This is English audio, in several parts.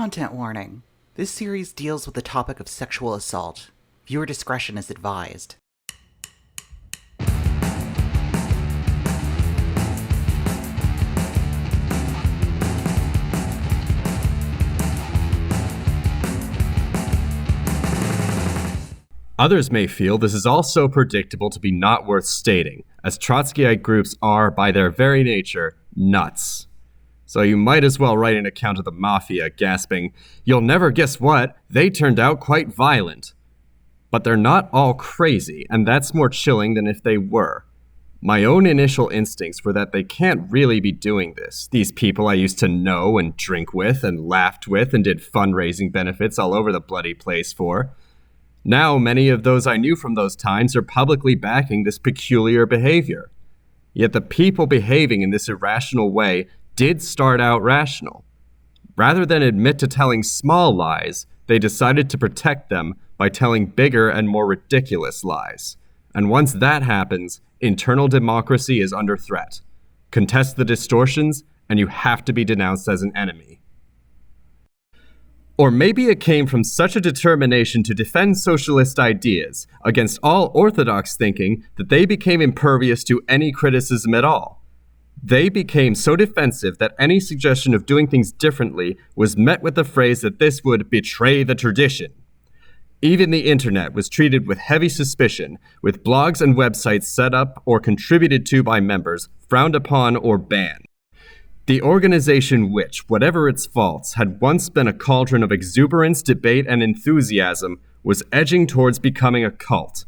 Content warning. This series deals with the topic of sexual assault. Viewer discretion is advised. Others may feel this is all so predictable to be not worth stating, as Trotskyite groups are, by their very nature, nuts. So you might as well write an account of the mafia, gasping, "You'll never guess what, they turned out quite violent." But they're not all crazy, and that's more chilling than if they were. My own initial instincts were that they can't really be doing this. These people I used to know and drink with and laughed with and did fundraising benefits all over the bloody place for. Now, many of those I knew from those times are publicly backing this peculiar behavior. Yet the people behaving in this irrational way did start out rational. Rather than admit to telling small lies, they decided to protect them by telling bigger and more ridiculous lies. And once that happens, internal democracy is under threat. Contest the distortions, and you have to be denounced as an enemy. Or maybe it came from such a determination to defend socialist ideas against all orthodox thinking that they became impervious to any criticism at all. They became so defensive that any suggestion of doing things differently was met with the phrase that this would betray the tradition. Even the internet was treated with heavy suspicion, with blogs and websites set up or contributed to by members frowned upon or banned. The organization which, whatever its faults, had once been a cauldron of exuberance, debate, and enthusiasm, was edging towards becoming a cult.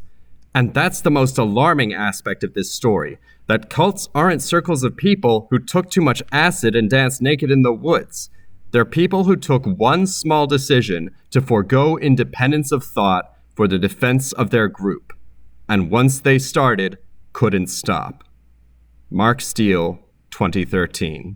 And that's the most alarming aspect of this story, that cults aren't circles of people who took too much acid and danced naked in the woods. They're people who took one small decision to forego independence of thought for the defense of their group. And once they started, couldn't stop. Mark Steele, 2013.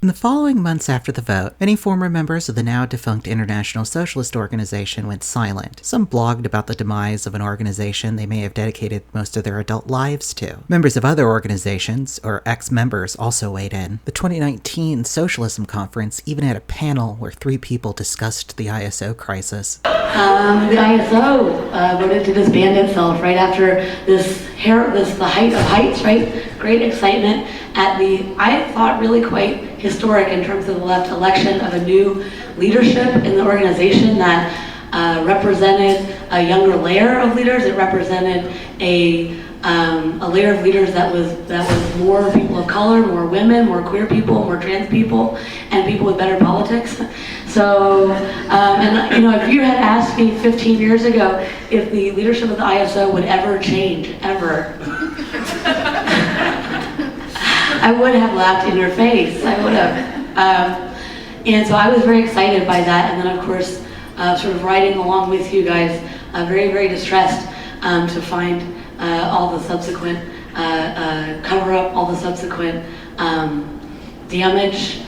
In the following months after the vote, many former members of the now-defunct International Socialist Organization went silent. Some blogged about the demise of an organization they may have dedicated most of their adult lives to. Members of other organizations, or ex-members, also weighed in. The 2019 Socialism Conference even had a panel where 3 people discussed the ISO crisis. The ISO voted to disband itself right after the height of heights, right? Great excitement at the, I thought, really quite historic in terms of the left election of a new leadership in the organization that represented a younger layer of leaders. It represented a layer of leaders that was more people of color, more women, more queer people, more trans people, and people with better politics. So, if you had asked me 15 years ago if the leadership of the ISO would ever change, ever, I would have laughed in your face. I would have. And so I was very excited by that. And then, of course, sort of riding along with you guys, very, very distressed to find all the subsequent cover-up, all the subsequent damage,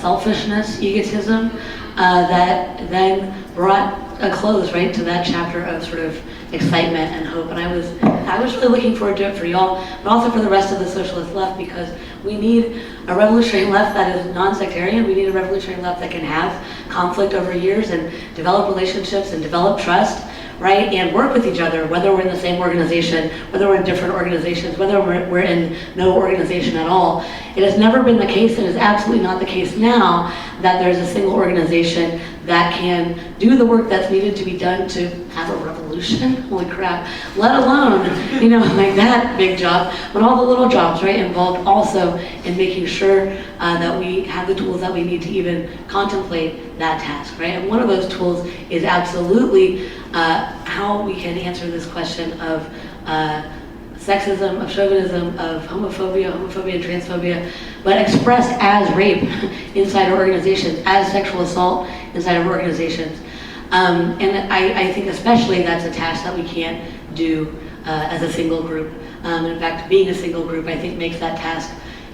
selfishness, egotism, that then brought a close, right, to that chapter of sort of excitement and hope. And I was really looking forward to it for y'all, but also for the rest of the socialist left, because we need a revolutionary left that is non-sectarian. We need a revolutionary left that can have conflict over years and develop relationships and develop trust, right, and work with each other, whether we're in the same organization, whether we're in different organizations, whether we're in no organization at all. It has never been the case, and is absolutely not the case now, that there's a single organization that can do the work that's needed to be done to have a revolution. Holy crap. Let alone, like that big job, but all the little jobs, right, involved also in making sure that we have the tools that we need to even contemplate that task, right? And one of those tools is absolutely how we can answer this question of sexism, of chauvinism, of homophobia and transphobia, but expressed as rape inside our organizations, as sexual assault inside of organizations. And I think especially that's a task that we can't do as a single group. In fact, being a single group, I think, makes that task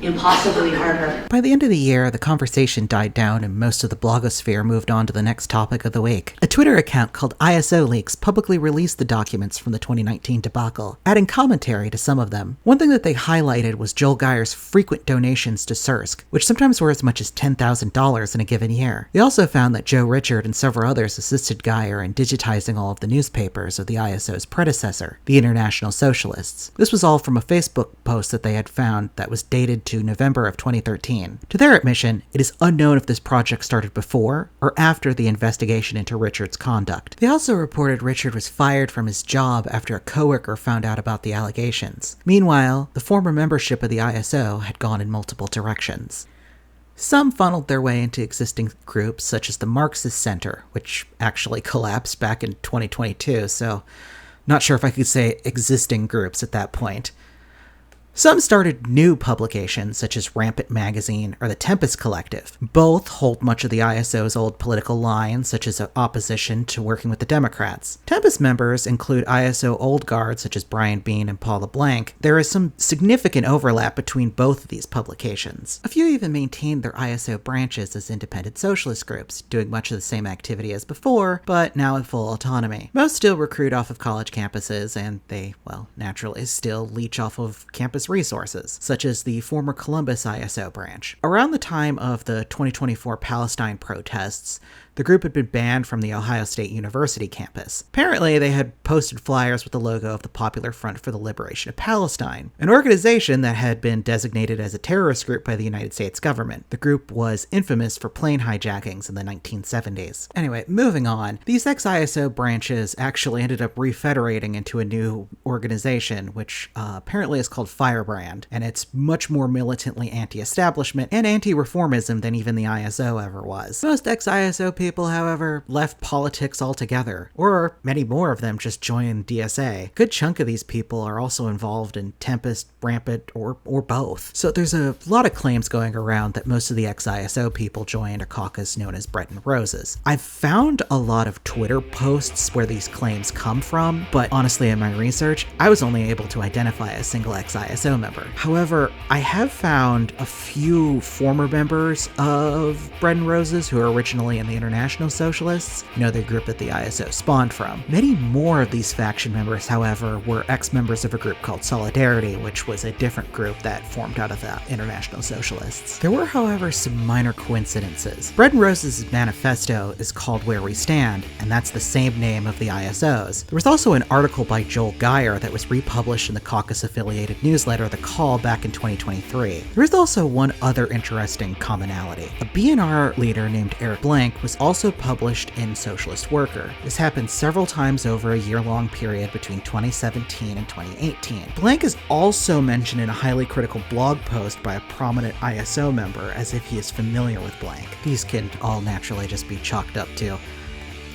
impossibly harder. By the end of the year, the conversation died down and most of the blogosphere moved on to the next topic of the week. A Twitter account called ISO Leaks publicly released the documents from the 2019 debacle, adding commentary to some of them. One thing that they highlighted was Joel Geyer's frequent donations to CIRSC, which sometimes were as much as $10,000 in a given year. They also found that Joe Richard and several others assisted Geyer in digitizing all of the newspapers of the ISO's predecessor, the International Socialists. This was all from a Facebook post that they had found that was dated to November of 2013. To their admission, it is unknown if this project started before or after the investigation into Richard's conduct. They also reported Richard was fired from his job after a coworker found out about the allegations. Meanwhile, the former membership of the ISO had gone in multiple directions. Some funneled their way into existing groups such as the Marxist Center, which actually collapsed back in 2022, so not sure if I could say existing groups at that point. Some started new publications, such as Rampant Magazine or the Tempest Collective. Both hold much of the ISO's old political lines, such as opposition to working with the Democrats. Tempest members include ISO old guards, such as Brian Bean and Paul LeBlanc. There is some significant overlap between both of these publications. A few even maintained their ISO branches as independent socialist groups, doing much of the same activity as before, but now in full autonomy. Most still recruit off of college campuses, and they, well, naturally still leech off of campus resources, such as the former Columbus ISO branch. Around the time of the 2024 Palestine protests, the group had been banned from the Ohio State University campus. Apparently, they had posted flyers with the logo of the Popular Front for the Liberation of Palestine, an organization that had been designated as a terrorist group by the United States government. The group was infamous for plane hijackings in the 1970s. Anyway, moving on. These ex-ISO branches actually ended up refederating into a new organization, which apparently is called Firebrand, and it's much more militantly anti-establishment and anti-reformism than even the ISO ever was. Most ex-ISO people, however, left politics altogether, or many more of them just joined DSA. A good chunk of these people are also involved in Tempest, Rampant, or both. So there's a lot of claims going around that most of the ex-ISO people joined a caucus known as Bread and Roses. I've found a lot of Twitter posts where these claims come from, but honestly in my research, I was only able to identify a single ex-ISO member. However, I have found a few former members of Bread and Roses who are originally in the International Socialists, the group that the ISO spawned from. Many more of these faction members, however, were ex-members of a group called Solidarity, which was a different group that formed out of the International Socialists. There were, however, some minor coincidences. Bread and Roses' manifesto is called Where We Stand, and that's the same name of the ISO's. There was also an article by Joel Geyer that was republished in the caucus-affiliated newsletter The Call back in 2023. There is also one other interesting commonality. A BNR leader named Eric Blank was also published in Socialist Worker. This happened several times over a year-long period between 2017 and 2018. Blank is also mentioned in a highly critical blog post by a prominent ISO member as if he is familiar with Blank. These can all naturally just be chalked up to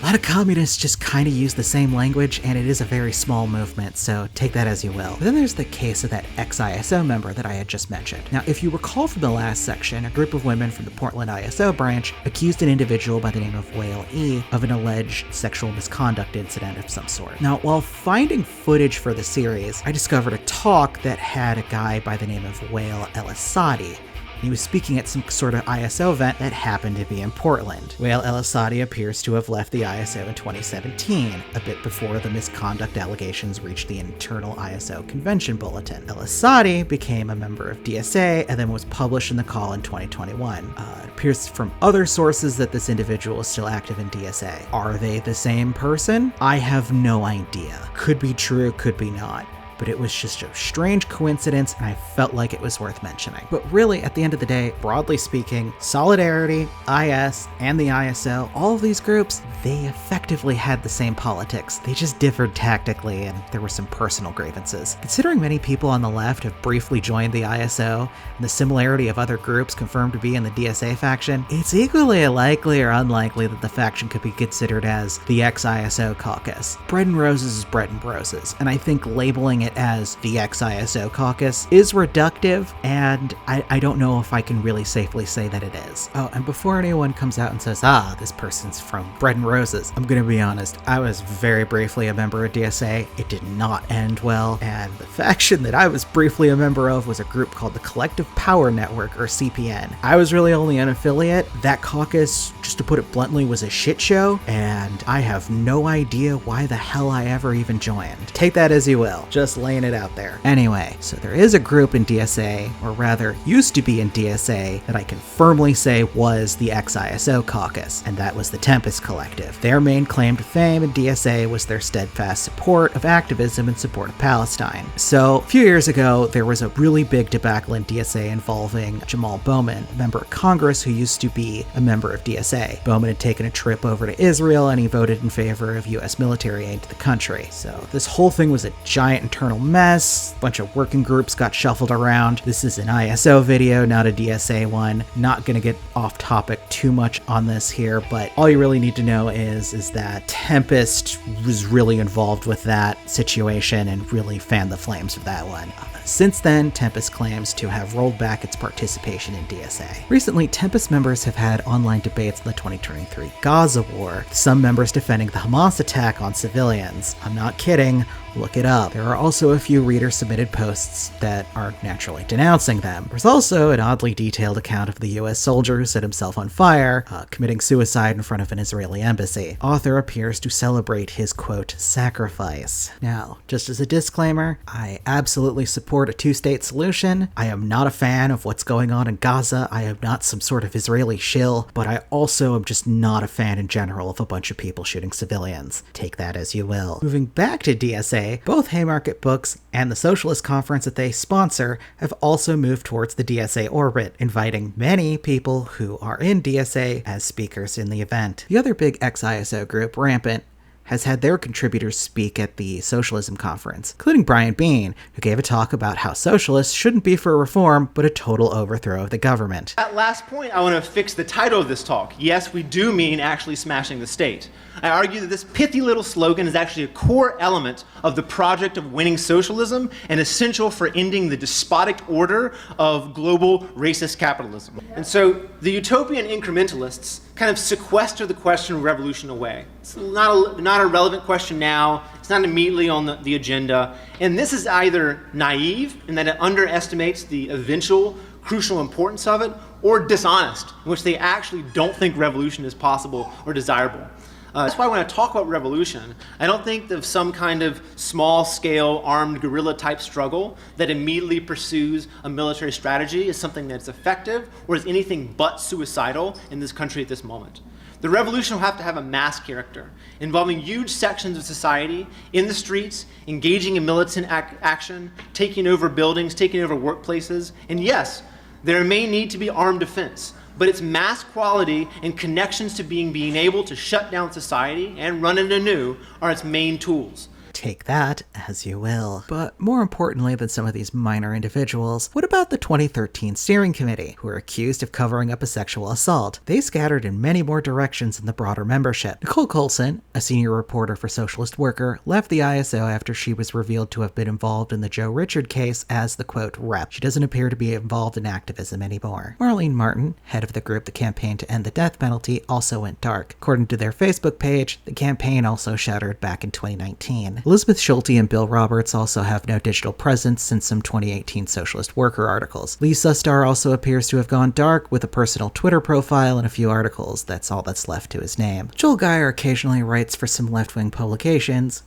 a lot of communists just kind of use the same language, and it is a very small movement, so take that as you will. But then there's the case of that ex-ISO member that I had just mentioned. Now, if you recall from the last section, a group of women from the Portland ISO branch accused an individual by the name of Whale E of an alleged sexual misconduct incident of some sort. Now, while finding footage for the series, I discovered a talk that had a guy by the name of Whale El-Assadi. He was speaking at some sort of ISO event that happened to be in Portland. Whale El-Assadi appears to have left the ISO in 2017, a bit before the misconduct allegations reached the internal ISO convention bulletin. El-Assadi became a member of DSA and then was published in The Call in 2021. It appears from other sources that this individual is still active in DSA. Are they the same person? I have no idea. Could be true, could be not. But it was just a strange coincidence, and I felt like it was worth mentioning. But really, at the end of the day, broadly speaking, Solidarity, IS, and the ISO, all of these groups, they effectively had the same politics. They just differed tactically, and there were some personal grievances. Considering many people on the left have briefly joined the ISO, and the similarity of other groups confirmed to be in the DSA faction, it's equally likely or unlikely that the faction could be considered as the ex-ISO caucus. Bread and Roses is Bread and Roses, and I think labeling it it as the ex-ISO caucus is reductive, and I don't know if I can really safely say that it is. Oh, and before anyone comes out and says, this person's from Bread and Roses, I'm gonna be honest, I was very briefly a member of DSA. It did not end well, and the faction that I was briefly a member of was a group called the Collective Power Network, or CPN. I was really only an affiliate. That caucus, just to put it bluntly, was a shit show, and I have no idea why the hell I ever even joined. Take that as you will, just laying it out there. Anyway, so there is a group in DSA, or rather used to be in DSA, that I can firmly say was the ex-ISO caucus, and that was the Tempest Collective. Their main claim to fame in DSA was their steadfast support of activism in support of Palestine. So, a few years ago, there was a really big debacle in DSA involving Jamal Bowman, a member of Congress who used to be a member of DSA. Bowman had taken a trip over to Israel, and he voted in favor of US military aid to the country. So, this whole thing was a giant internal mess. A bunch of working groups got shuffled around. This is an ISO video, not a DSA one. Not gonna get off topic too much on this here, but all you really need to know is that Tempest was really involved with that situation and really fanned the flames of that one. Since then, Tempest claims to have rolled back its participation in DSA. Recently, Tempest members have had online debates on the 2023 Gaza war, some members defending the Hamas attack on civilians. I'm not kidding. Look it up. There are also a few reader-submitted posts that are naturally denouncing them. There's also an oddly detailed account of the US soldier who set himself on fire, committing suicide in front of an Israeli embassy. Author appears to celebrate his, quote, sacrifice. Now, just as a disclaimer, I absolutely support a two-state solution. I am not a fan of what's going on in Gaza. I am not some sort of Israeli shill, but I also am just not a fan in general of a bunch of people shooting civilians. Take that as you will. Moving back to DSA, both Haymarket Books and the Socialist Conference that they sponsor have also moved towards the DSA orbit, inviting many people who are in DSA as speakers in the event. The other big ex-ISO group, Rampant, has had their contributors speak at the Socialism Conference, including Brian Bean, who gave a talk about how socialists shouldn't be for reform, but a total overthrow of the government. That last point, I want to fix the title of this talk. Yes, we do mean actually smashing the state. I argue that this pithy little slogan is actually a core element of the project of winning socialism and essential for ending the despotic order of global racist capitalism. And so the utopian incrementalists kind of sequester the question of revolution away. It's not a relevant question now. It's not immediately on the agenda. And this is either naive in that it underestimates the eventual crucial importance of it, or dishonest, in which they actually don't think revolution is possible or desirable. That's why when I talk about revolution, I don't think of some kind of small-scale armed guerrilla-type struggle that immediately pursues a military strategy as something that's effective or is anything but suicidal in this country at this moment. The revolution will have to have a mass character, involving huge sections of society in the streets, engaging in militant action, taking over buildings, taking over workplaces, and yes, there may need to be armed defense, but its mass quality and connections to being able to shut down society and run it anew are its main tools. Take that as you will. But more importantly than some of these minor individuals, what about the 2013 steering committee, who were accused of covering up a sexual assault? They scattered in many more directions than the broader membership. Nicole Colson, a senior reporter for Socialist Worker, left the ISO after she was revealed to have been involved in the Joe Richard case as the, quote, rep. She doesn't appear to be involved in activism anymore. Marlene Martin, head of the group that campaigned to end the death penalty, also went dark. According to their Facebook page, the campaign also shuttered back in 2019. Elizabeth Schulte and Bill Roberts also have no digital presence since some 2018 Socialist Worker articles. Lee Sustar also appears to have gone dark with a personal Twitter profile and a few articles. That's all that's left to his name. Joel Geyer occasionally writes for some left-wing publications,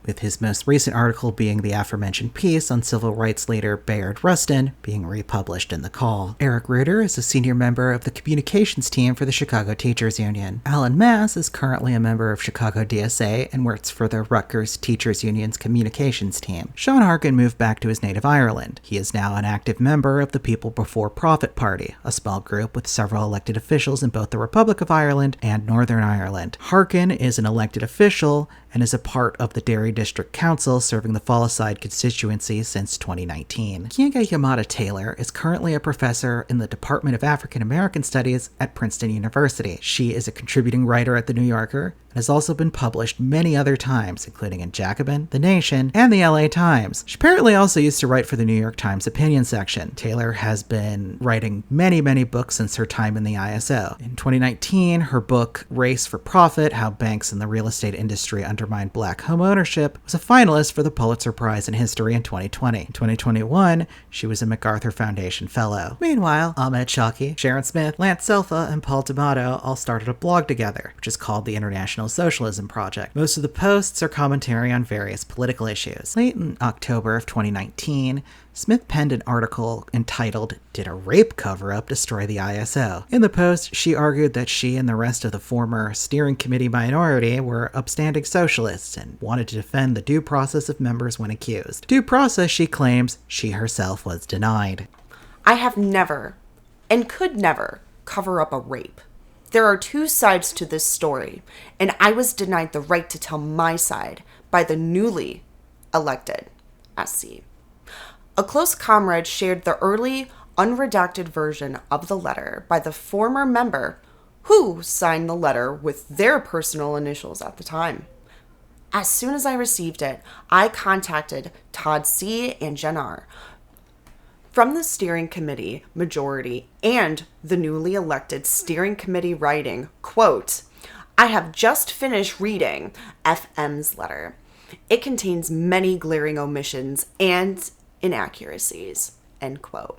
with his most recent article being the aforementioned piece on civil rights leader Bayard Rustin being republished in The Call. Eric Reuter is a senior member of the communications team for the Chicago Teachers Union. Alan Mass is currently a member of Chicago DSA and works for the Rutgers Teachers Union's communications team. Sean Harkin moved back to his native Ireland. He is now an active member of the People Before Profit Party, a small group with several elected officials in both the Republic of Ireland and Northern Ireland. Harkin is an elected official and is a part of the Derry District Council serving the Follanside constituency since 2019. Kienge Yamada Taylor is currently a professor in the Department of African American Studies at Princeton University. She is a contributing writer at The New Yorker, and has also been published many other times, including in Jacobin, The Nation, and the LA Times. She apparently also used to write for the New York Times opinion section. Taylor has been writing many books since her time in the ISO. In 2019, her book, Race for Profit, How Banks and the Real Estate Industry Undermined Black Home Ownership, was a finalist for the Pulitzer Prize in History in 2020. In 2021, she was a MacArthur Foundation Fellow. Meanwhile, Ahmed Shawki, Sharon Smith, Lance Selfa, and Paul D'Amato all started a blog together, which is called the International Socialism Project. Most of the posts are commentary on various political issues. Late in October of 2019, Smith penned an article entitled, "Did a Rape Cover-Up Destroy the ISO?" In the post, she argued that she and the rest of the former steering committee minority were upstanding socialists and wanted to defend the due process of members when accused. Due process, she claims, she herself was denied. I have never, and could never, cover up a rape. There are two sides to this story, and I was denied the right to tell my side by the newly elected SC. A close comrade shared the early, unredacted version of the letter by the former member who signed the letter with their personal initials at the time. As soon as I received it, I contacted Todd C. and Jen R. from the steering committee majority and the newly elected steering committee writing, quote, "I have just finished reading FM's letter. It contains many glaring omissions and inaccuracies," end quote.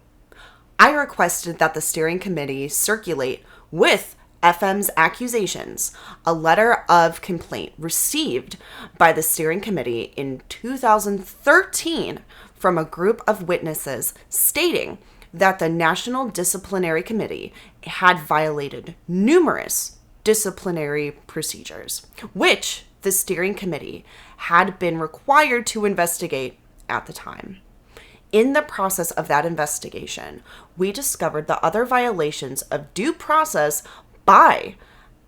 I requested that the steering committee circulate with FM's accusations a letter of complaint received by the steering committee in 2013 from a group of witnesses stating that the National Disciplinary Committee had violated numerous disciplinary procedures, which the steering committee had been required to investigate at the time. In the process of that investigation, we discovered the other violations of due process by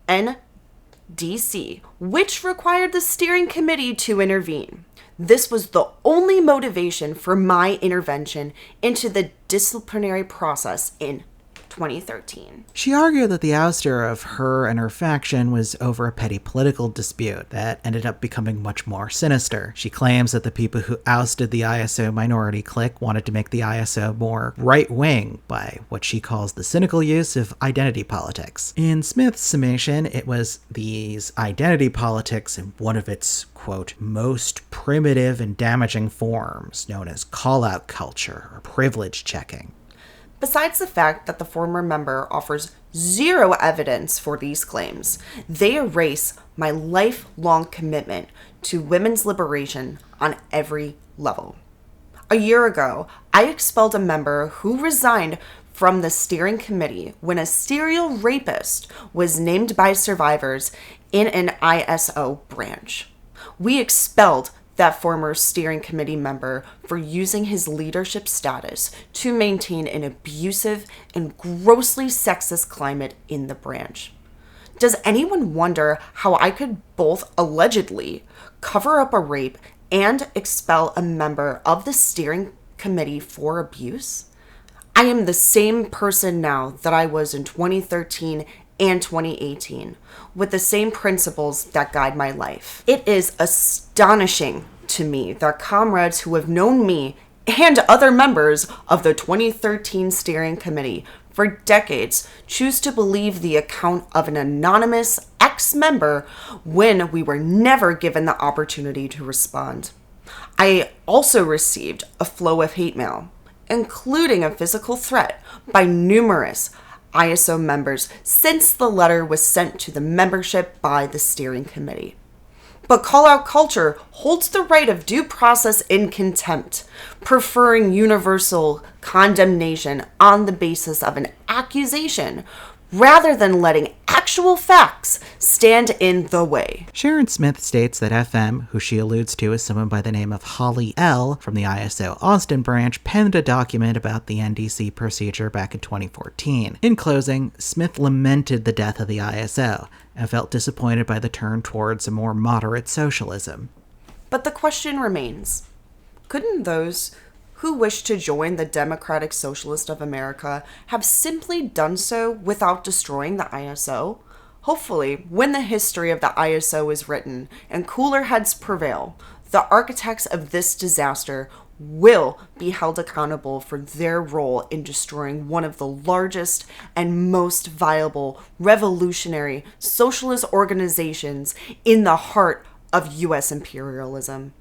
NDC, which required the steering committee to intervene. This was the only motivation for my intervention into the disciplinary process in 2013. She argued that the ouster of her and her faction was over a petty political dispute that ended up becoming much more sinister. She claims that the people who ousted the ISO minority clique wanted to make the ISO more right-wing by what she calls the cynical use of identity politics. In Smith's summation, it was these identity politics in one of its, quote, most primitive and damaging forms, known as call-out culture or privilege checking. Besides the fact that the former member offers zero evidence for these claims, they erase my lifelong commitment to women's liberation on every level. A year ago, I expelled a member who resigned from the steering committee when a serial rapist was named by survivors in an ISO branch. We expelled that former steering committee member for using his leadership status to maintain an abusive and grossly sexist climate in the branch. Does anyone wonder how I could both allegedly cover up a rape and expel a member of the steering committee for abuse? I am the same person now that I was in 2013 and 2018, with the same principles that guide my life. It is astonishing to me that comrades who have known me and other members of the 2013 steering committee for decades choose to believe the account of an anonymous ex-member when we were never given the opportunity to respond. I also received a flow of hate mail, including a physical threat by numerous ISO members since the letter was sent to the membership by the steering committee. But call-out culture holds the right of due process in contempt, preferring universal condemnation on the basis of an accusation rather than letting actual facts stand in the way. Sharon Smith states that FM, who she alludes to as someone by the name of Holly L. from the ISO Austin branch, penned a document about the NDC procedure back in 2014. In closing, Smith lamented the death of the ISO and felt disappointed by the turn towards a more moderate socialism. But the question remains, couldn't those who wish to join the Democratic Socialist of America have simply done so without destroying the ISO? Hopefully, when the history of the ISO is written and cooler heads prevail, the architects of this disaster will be held accountable for their role in destroying one of the largest and most viable revolutionary socialist organizations in the heart of U.S. imperialism.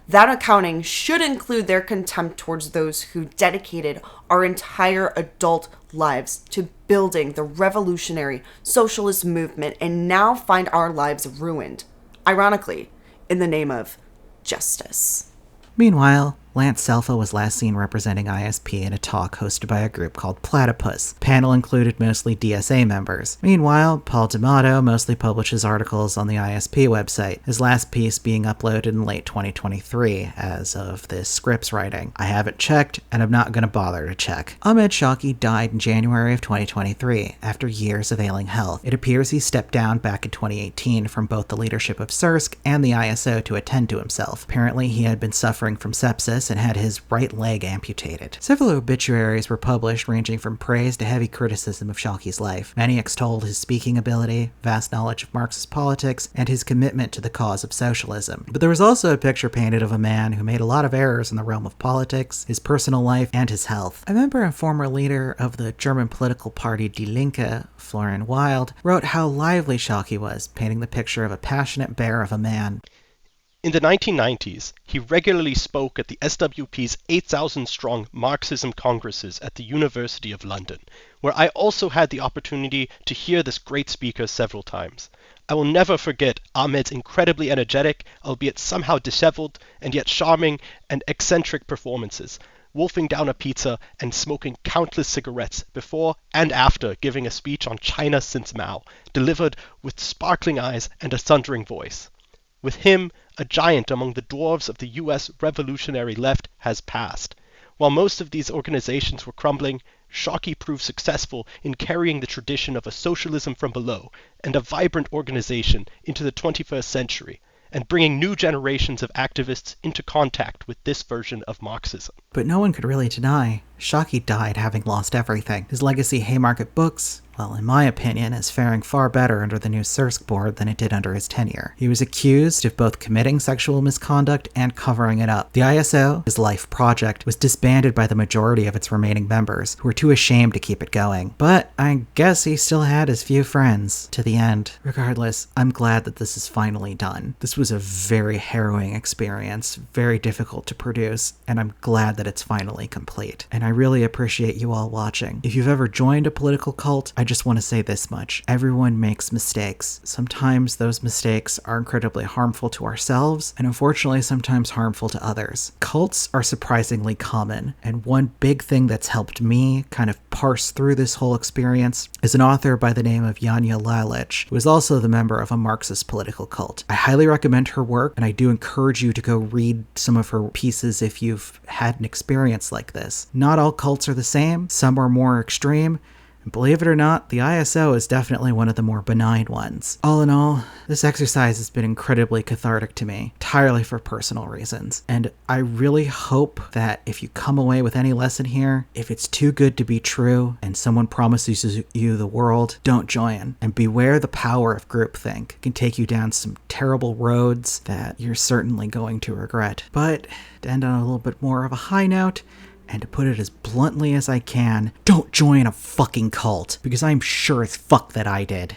That accounting should include their contempt towards those who dedicated our entire adult lives to building the revolutionary socialist movement and now find our lives ruined, ironically, in the name of justice. Meanwhile, Lance Selfa was last seen representing ISP in a talk hosted by a group called Platypus. The panel included mostly DSA members. Meanwhile, Paul D'Amato mostly publishes articles on the ISP website, his last piece being uploaded in late 2023 as of this script's writing. I haven't checked, and I'm not going to bother to check. Ahmed Shawki died in January of 2023 after years of ailing health. It appears he stepped down back in 2018 from both the leadership of CIRSC and the ISO to attend to himself. Apparently, he had been suffering from sepsis and had his right leg amputated. Several obituaries were published ranging from praise to heavy criticism of Shawki's life. Many extolled his speaking ability, vast knowledge of Marxist politics, and his commitment to the cause of socialism. But there was also a picture painted of a man who made a lot of errors in the realm of politics, his personal life, and his health. A member and former leader of the German political party Die Linke, Florian Wild, wrote how lively Shawki was, painting the picture of a passionate bear of a man. In the 1990s, he regularly spoke at the SWP's 8,000-strong Marxism congresses at the University of London, where I also had the opportunity to hear this great speaker several times. I will never forget Ahmed's incredibly energetic, albeit somehow disheveled, and yet charming and eccentric performances, wolfing down a pizza and smoking countless cigarettes before and after giving a speech on China since Mao, delivered with sparkling eyes and a thundering voice. With him, a giant among the dwarves of the US revolutionary left has passed. While most of these organizations were crumbling, Shawki proved successful in carrying the tradition of a socialism from below and a vibrant organization into the 21st century, and bringing new generations of activists into contact with this version of Marxism. But no one could really deny Shawki died having lost everything. His legacy Haymarket Books, well, in my opinion, is faring far better under the new CIRSC board than it did under his tenure. He was accused of both committing sexual misconduct and covering it up. The ISO, his life project, was disbanded by the majority of its remaining members, who were too ashamed to keep it going. But I guess he still had his few friends to the end. Regardless, I'm glad that this is finally done. This was a very harrowing experience, very difficult to produce, and I'm glad that it's finally complete. And I really appreciate you all watching. If you've ever joined a political cult, I just want to say this much. Everyone makes mistakes. Sometimes those mistakes are incredibly harmful to ourselves, and unfortunately sometimes harmful to others. Cults are surprisingly common, and one big thing that's helped me kind of parse through this whole experience is an author by the name of Janja Lalich, who is also the member of a Marxist political cult. I highly recommend her work, and I do encourage you to go read some of her pieces if you've had an experience like this. Not all cults are the same. Some are more extreme. And believe it or not, the ISO is definitely one of the more benign ones. All in all, this exercise has been incredibly cathartic to me, entirely for personal reasons. And I really hope that if you come away with any lesson here, if it's too good to be true and someone promises you the world, don't join. And beware the power of groupthink. It can take you down some terrible roads that you're certainly going to regret. But to end on a little bit more of a high note, and to put it as bluntly as I can, don't join a fucking cult, because I'm sure as fuck that I did.